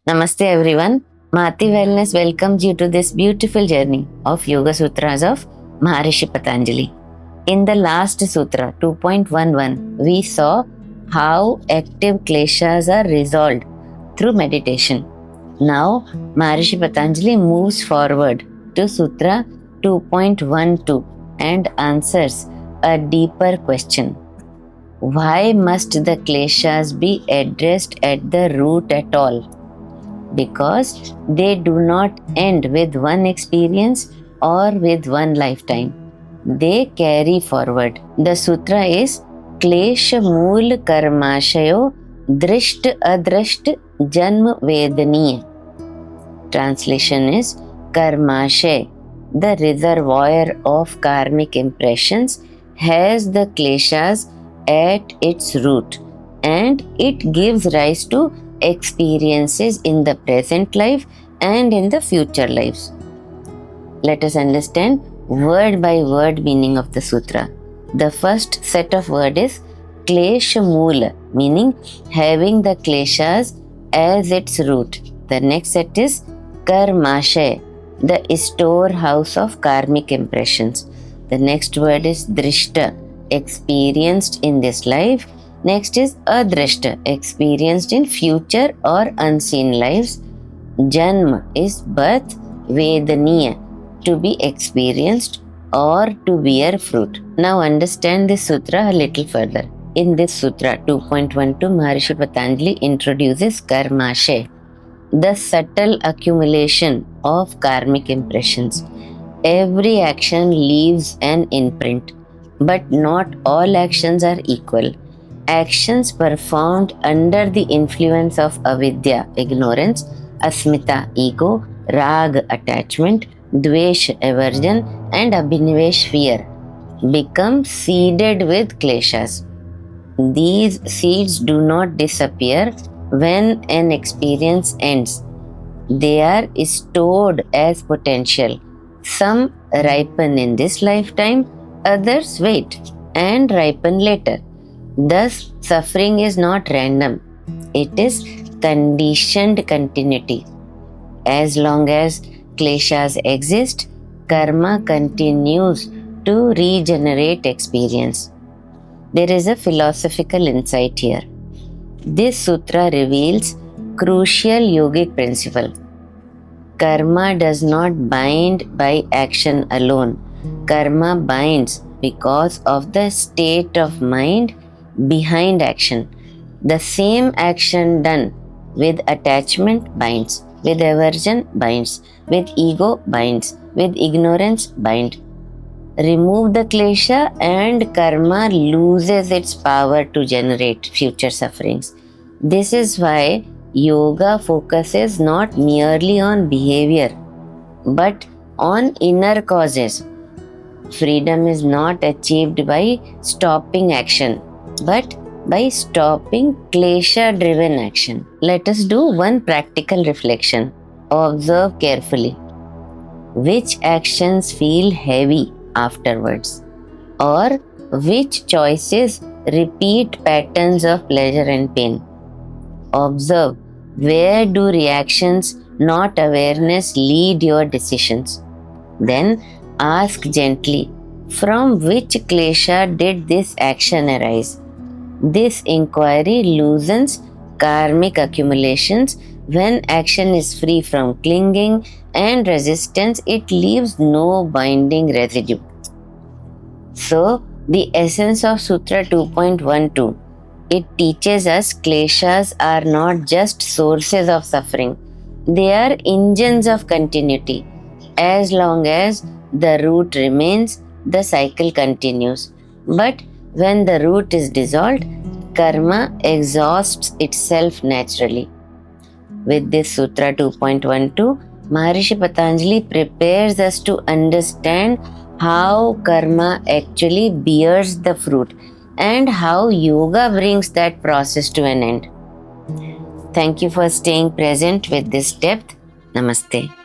Namaste everyone. Mahati Wellness welcomes you to this beautiful journey of Yoga Sutras of Maharishi Patanjali. In the last sutra 2.11, we saw how active kleshas are resolved through meditation. Now, Maharishi Patanjali moves forward to Sutra 2.12 and answers a deeper question. Why must the kleshas be addressed at the root at all? Because they do not end with one experience or with one lifetime. They carry forward. The sutra is Klesha Mool Karmashayo Drisht Adrisht Janma Vedaniya. Translation is Karmashay, the reservoir of karmic impressions, has the kleshas at its root and it gives rise to experiences in the present life and in the future lives. Let us understand word by word meaning of the sutra. The first set of word is Klesha Moola, meaning having the kleshas as its root. The next set is Karmashay, the storehouse of karmic impressions. The next word is Drishta, experienced in this life. Next is Adrishta, experienced in future or unseen lives. Janma is birth, Vedaniya, to be experienced or to bear fruit. Now understand this sutra a little further. In this sutra 2.12, Maharishi Patanjali introduces Karmashay, the subtle accumulation of karmic impressions. Every action leaves an imprint, but not all actions are equal. Actions performed under the influence of avidya, ignorance, asmita, ego, rag, attachment, dvesh, aversion, and abhinivesh, fear, become seeded with kleshas. These seeds do not disappear when an experience ends. They are stored as potential. Some ripen in this lifetime, others wait and ripen later. Thus, suffering is not random. It is conditioned continuity. As long as kleshas exist, karma continues to regenerate experience. There is a philosophical insight here. This sutra reveals crucial yogic principle. Karma does not bind by action alone. Karma binds because of the state of mind behind action. The same action done with attachment binds, with aversion binds, with ego binds, with ignorance binds. Remove the klesha and karma loses its power to generate future sufferings. This is why yoga focuses not merely on behavior but on inner causes. Freedom is not achieved by stopping action but by stopping klesha-driven action. Let us do one practical reflection. Observe carefully. Which actions feel heavy afterwards? Or which choices repeat patterns of pleasure and pain? Observe where do reactions, not awareness, lead your decisions. Then ask gently, from which klesha did this action arise? This inquiry loosens karmic accumulations. When action is free from clinging and resistance, it leaves no binding residue. So, the essence of Sutra 2.12, it teaches us kleshas are not just sources of suffering. They are engines of continuity. As long as the root remains, the cycle continues. But when the root is dissolved, karma exhausts itself naturally. With this Sutra 2.12, Maharishi Patanjali prepares us to understand how karma actually bears the fruit and how yoga brings that process to an end. Thank you for staying present with this depth. Namaste.